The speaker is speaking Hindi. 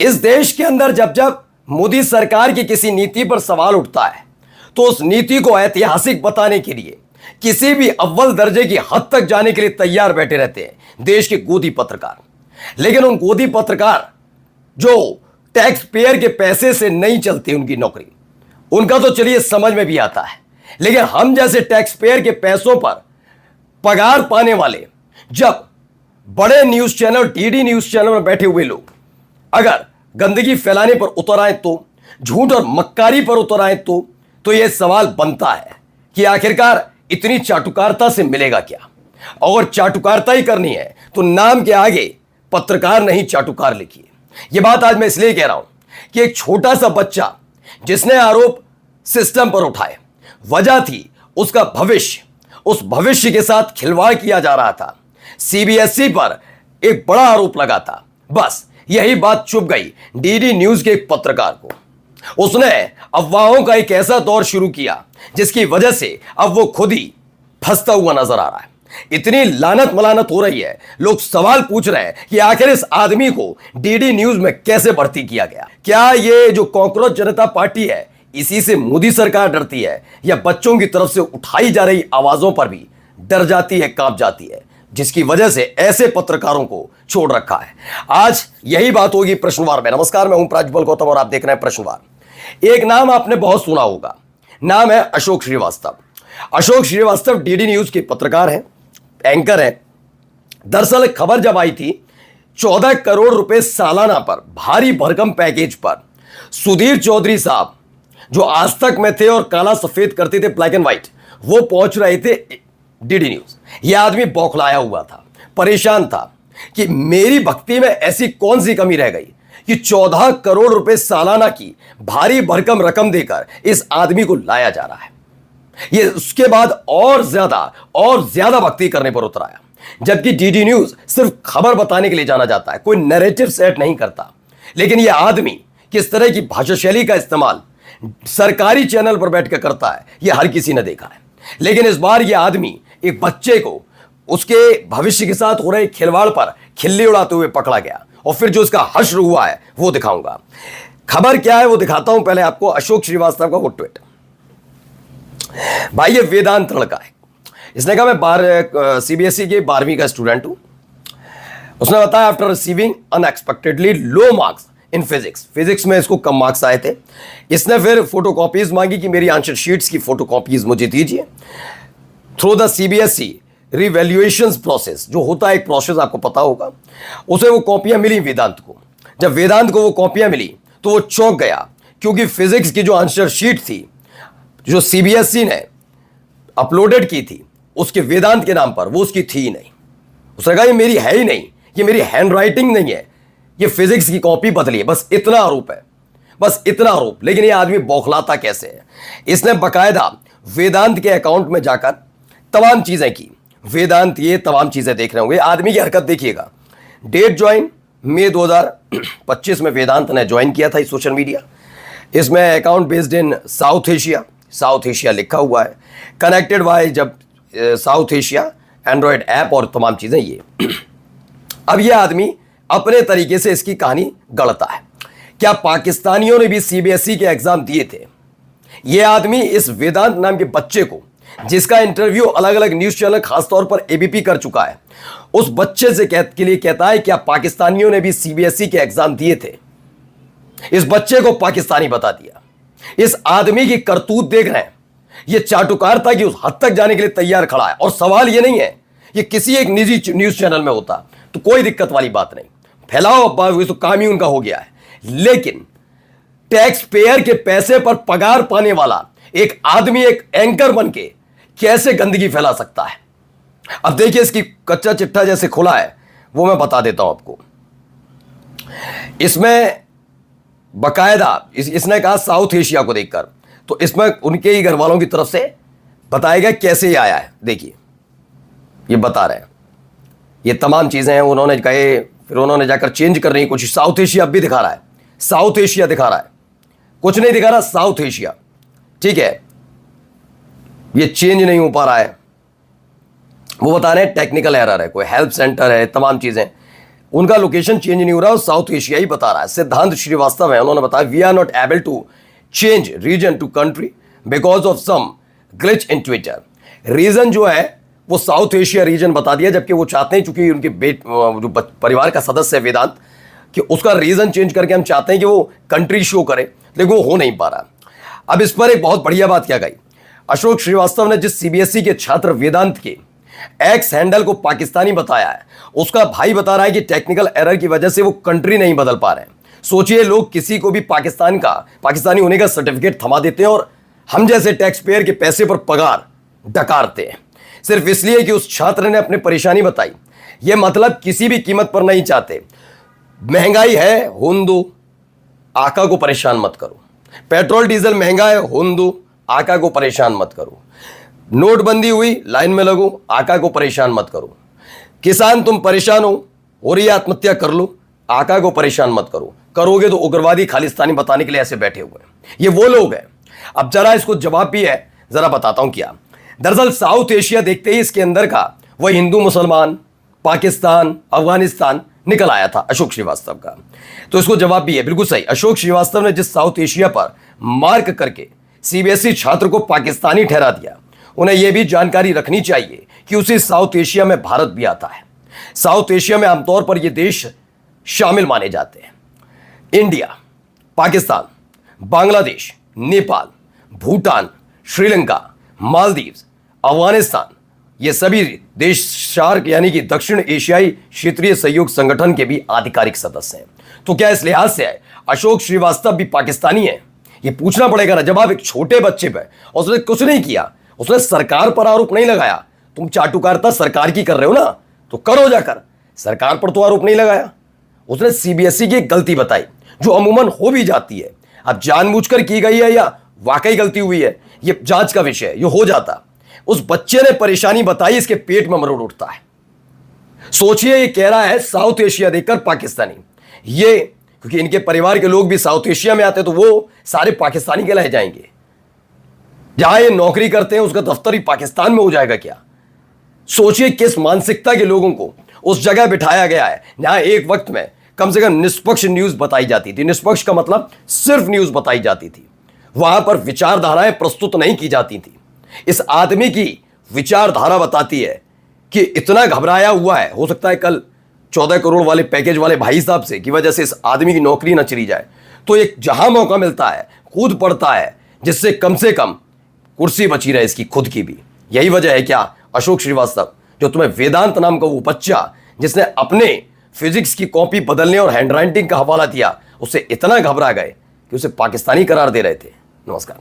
इस देश के अंदर जब जब मोदी सरकार की किसी नीति पर सवाल उठता है तो उस नीति को ऐतिहासिक बताने के लिए किसी भी अव्वल दर्जे की हद तक जाने के लिए तैयार बैठे रहते हैं देश के गोदी पत्रकार। लेकिन उन गोदी पत्रकार जो टैक्स पेयर के पैसे से नहीं चलती उनकी नौकरी, उनका तो चलिए समझ में भी आता है, लेकिन हम जैसे टैक्स पेयर के पैसों पर पगार पाने वाले जब बड़े news channel DD news channel में बैठे हुए लोग अगर गंदगी फैलाने पर उतर आए, तो झूठ और मक्कारी पर उतर आए, तो यह सवाल बनता है कि आखिरकार इतनी चाटुकारिता से मिलेगा क्या। और चाटुकारिता ही करनी है तो नाम के आगे पत्रकार नहीं चाटुकार लिखिए। यह बात आज मैं इसलिए कह रहा हूं कि एक छोटा सा बच्चा जिसने आरोप सिस्टम पर उठाए, वजह थी उसका भविष्य, उस भविष्य के साथ खिलवाड़ किया जा रहा था। सीबीएसई पर एक बड़ा आरोप लगा था, बस यही बात चुभ गई डीडी न्यूज के एक पत्रकार को। उसने अफवाहों का एक ऐसा दौर शुरू किया जिसकी वजह से अब वो खुद ही फंसता हुआ नजर आ रहा है। इतनी लानत मलानत हो रही है, लोग सवाल पूछ रहे हैं कि आखिर इस आदमी को डीडी न्यूज में कैसे भर्ती किया गया। क्या ये जो कॉकरोच जनता पार्टी है इसी से मोदी सरकार डरती है, या बच्चों की तरफ से उठाई जा रही आवाजों पर भी डर जाती है, कांप जाती है, जिसकी वजह से ऐसे पत्रकारों को छोड़ रखा है। आज यही बात होगी प्रश्नवार में। नमस्कार, मैं हूं प्राज्वल गौतम और आप देख रहे हैं प्रश्नवार। एक नाम आपने बहुत सुना होगा, नाम है अशोक श्रीवास्तव। अशोक श्रीवास्तव डीडी न्यूज के पत्रकार हैं, एंकर हैं। दरअसल खबर जब आई थी 14 करोड़ रुपए सालाना पर भारी भरकम पैकेज पर सुधीर चौधरी साहब जो आज तक में थे और काला सफेद करते थे, ब्लैक एंड व्हाइट, वो पहुंच रहे थे डीडी न्यूज। यह आदमी बौखलाया हुआ था, परेशान था कि मेरी भक्ति में ऐसी कौन सी कमी रह गई कि 14 करोड़ रुपए सालाना की भारी भरकम रकम देकर इस आदमी को लाया जा रहा है। ये उसके बाद और ज्यादा भक्ति करने पर उतर आया, जबकि डीडी न्यूज सिर्फ खबर बताने के लिए जाना जाता है, कोई नैरेटिव सेट नहीं करता। लेकिन यह आदमी किस तरह की भाषा शैली का इस्तेमाल सरकारी चैनल पर बैठकर करता है, यह हर किसी ने देखा है। लेकिन इस बार यह आदमी एक बच्चे को उसके भविष्य के साथ हो रहे खिलवाड़ पर खिल्ली उड़ाते हुए पकड़ा गया, और फिर जो उसका हश्र हुआ है वो दिखाऊंगा। खबर क्या है वो दिखाता हूं पहले आपको। अशोक श्रीवास्तव का वो ट्वीट। भाई ये वेदांत लड़का है, इसने कहा मैं सीबीएसई के 12वीं का स्टूडेंट हूं। उसने बताया after receiving unexpectedly low marks in physics में इसको कम मार्क्स आए थे। इसने फिर फोटोकॉपीज मांगी कि मेरी आंसर शीट्स की फोटोकॉपीज मुझे दीजिए। Through the CBSE revaluation process, जो होता है एक प्रोसेस आपको पता होगा, उसे वो कॉपियां मिली वेदांत को। जब वेदांत को वो कॉपियां मिली तो वो चौंक गया, क्योंकि फिजिक्स की जो आंसर शीट थी जो सीबीएसई ने अपलोडेड की थी उसके वेदांत के नाम पर, वो उसकी थी ही नहीं। उसने कहा ये मेरी है ही नहीं, ये मेरी हैंड राइटिंग नहीं है, ये फिजिक्स की कॉपी बदली है। बस इतना आरोप है, बस इतना आरोप। लेकिन ये आदमी बौखलाता कैसे है। इसने बकायदा वेदांत के अकाउंट में जाकर तमाम चीजें की। वेदांत ये तमाम चीजें देख रहे होंगे, आदमी की हरकत देखिएगा। डेट ज्वाइन मई 2025 में वेदांत ने ज्वाइन किया था इस सोशल मीडिया। इसमें account based in south Asia लिखा हुआ है, कनेक्टेड बाय जब साउथ एशिया एंड्रॉयड ऐप और तमाम चीजें ये। अब ये आदमी अपने तरीके से इसकी कहानी गढ़ता है। क्या पाकिस्तानियों ने भी सीबीएसई के एग्जाम दिए थे? ये आदमी इस वेदांत नाम के बच्चे को, जिसका इंटरव्यू अलग अलग न्यूज चैनल खासतौर पर एबीपी कर चुका है, उस बच्चे से के लिए कहता है क्या पाकिस्तानियों ने भी सीबीएसई के एग्जाम दिए थे? इस बच्चे को पाकिस्तानी बता दिया। इस आदमी की करतूत देख रहे हैं, यह चाटुकारिता की उस हद तक जाने के लिए तैयार खड़ा है। और सवाल यह नहीं है ये किसी एक निजी न्यूज चैनल में होता तो कोई दिक्कत वाली बात नहीं, फैलाओ अफवाह, तो काम ही उनका हो गया है। लेकिन टैक्स पेयर के पैसे पर पगार पाने वाला एक आदमी एक एंकर बन के कैसे गंदगी फैला सकता है? अब देखिए इसकी कच्चा चिट्ठा जैसे खुला है वो मैं बता देता हूं आपको। इसमें बकायदा इसने कहा साउथ एशिया को देखकर, तो इसमें उनके ही घर वालों की तरफ से बताया गया कैसे ये आया है। देखिए ये बता रहे हैं, ये तमाम चीजें हैं उन्होंने कहे, फिर उन्होंने जाकर चेंज करने की कोशिश। साउथ एशिया अब भी दिखा रहा है, साउथ एशिया दिखा रहा है, कुछ नहीं दिखा रहा, साउथ एशिया। ठीक है, ये चेंज नहीं हो पा रहा है। वो बता रहे हैं टेक्निकल एरर है, कोई हेल्प सेंटर है, तमाम चीजें। उनका लोकेशन चेंज नहीं हो रहा, साउथ एशिया ही बता रहा है। सिद्धांत श्रीवास्तव है, उन्होंने बताया we are not able to change region to country because of some glitch in Twitter. Region जो है वो साउथ एशिया रीजन बता दिया, जबकि वो चाहते हैं, चूंकि उनके जो परिवार का सदस्य है वेदांत, कि उसका रीजन चेंज करके हम चाहते हैं कि वो कंट्री शो करे, लेकिन वो हो नहीं पा रहा। अब इस पर एक बहुत बढ़िया बात क्या गई, अशोक श्रीवास्तव ने जिस सीबीएसई के छात्र वेदांत के एक्स हैंडल को पाकिस्तानी बताया है, उसका भाई बता रहा है कि टेक्निकल एरर की वजह से वो कंट्री नहीं बदल पा रहे हैं। सोचिए, लोग किसी को भी पाकिस्तानी होने का सर्टिफिकेट थमा देते हैं और हम जैसे टैक्स पेयर के पैसे पर पगार डकारते हैं, सिर्फ इसलिए कि उस छात्र ने अपनी परेशानी बताई। यह मतलब किसी भी कीमत पर नहीं चाहते। महंगाई है, होने दो, आका को परेशान मत करो। पेट्रोल डीजल महंगा है, होने दो, आका को परेशान मत करो। नोटबंदी हुई, लाइन में लगो, आका को परेशान मत करो। किसान तुम परेशान हो रही है, आत्महत्या कर लो, आका को परेशान मत करो। करोगे तो उग्रवादी खालिस्तानी बताने के लिए ऐसे बैठे हुए हैं। ये वो लोग हैं। अब जरा इसको जवाब भी है, जरा बताता हूं क्या। दरअसल साउथ एशिया देखते ही इसके अंदर का वह हिंदू मुसलमान, पाकिस्तान, अफगानिस्तान निकल आया था अशोक श्रीवास्तव का। तो इसको जवाब भी है, बिल्कुल सही। अशोक श्रीवास्तव ने जिस साउथ एशिया पर मार्क करके सीबीएसई छात्र को पाकिस्तानी ठहरा दिया, उन्हें यह भी जानकारी रखनी चाहिए कि उसी साउथ एशिया में भारत भी आता है। साउथ एशिया में आमतौर पर यह देश शामिल माने जाते हैं। इंडिया, पाकिस्तान, बांग्लादेश, नेपाल, भूटान, श्रीलंका, मालदीव्स, अफगानिस्तान, ये सभी देश सार्क यानी कि दक्षिण एशियाई क्षेत्रीय सहयोग संगठन के भी आधिकारिक सदस्य हैं। तो क्या इस लिहाज से अशोक श्रीवास्तव भी पाकिस्तानी है? ये पूछना पड़ेगा ना। जब आप एक छोटे बच्चे पे, उसने कुछ नहीं किया, उसने सरकार पर आरोप नहीं लगाया। तुम चाटुकारिता सरकार की कर रहे हो ना, तो करो जाकर, सरकार पर तो आरोप नहीं लगाया। उसने सीबीएसई की एक गलती बताई जो अमूमन हो भी जाती है। अब जानबूझकर की गई है या वाकई गलती हुई है, ये जांच का विषय है, ये हो जाता। उस बच्चे ने परेशानी बताई, इसके पेट में मरोड़ उठता है। सोचिए, ये कह रहा है साउथ एशिया देखकर पाकिस्तानी। ये क्योंकि इनके परिवार के लोग भी साउथ एशिया में आते हैं, तो वो सारे पाकिस्तानी कहलाए जाएंगे। जहां ये नौकरी करते हैं उसका दफ्तर ही पाकिस्तान में हो जाएगा क्या? सोचिए किस मानसिकता के लोगों को उस जगह बिठाया गया है जहां एक वक्त में कम से कम निष्पक्ष न्यूज बताई जाती थी। निष्पक्ष का मतलब सिर्फ न्यूज बताई जाती थी, वहां पर विचारधाराएं प्रस्तुत नहीं की जाती थी। इस आदमी की विचारधारा बताती है कि इतना घबराया हुआ है, हो सकता है कल 14 करोड़ वाले पैकेज वाले भाई साहब से की वजह से इस आदमी की नौकरी न चली जाए। तो एक जहां मौका मिलता है कूद पड़ता है, जिससे कम से कम कुर्सी बची रहे इसकी खुद की भी। यही वजह है क्या अशोक श्रीवास्तव, जो तुम्हें वेदांत नाम का वो बच्चा जिसने अपने फिजिक्स की कॉपी बदलने और हैंडराइटिंग का हवाला दिया, उससे इतना घबरा गए कि उसे पाकिस्तानी करार दे रहे थे। नमस्कार।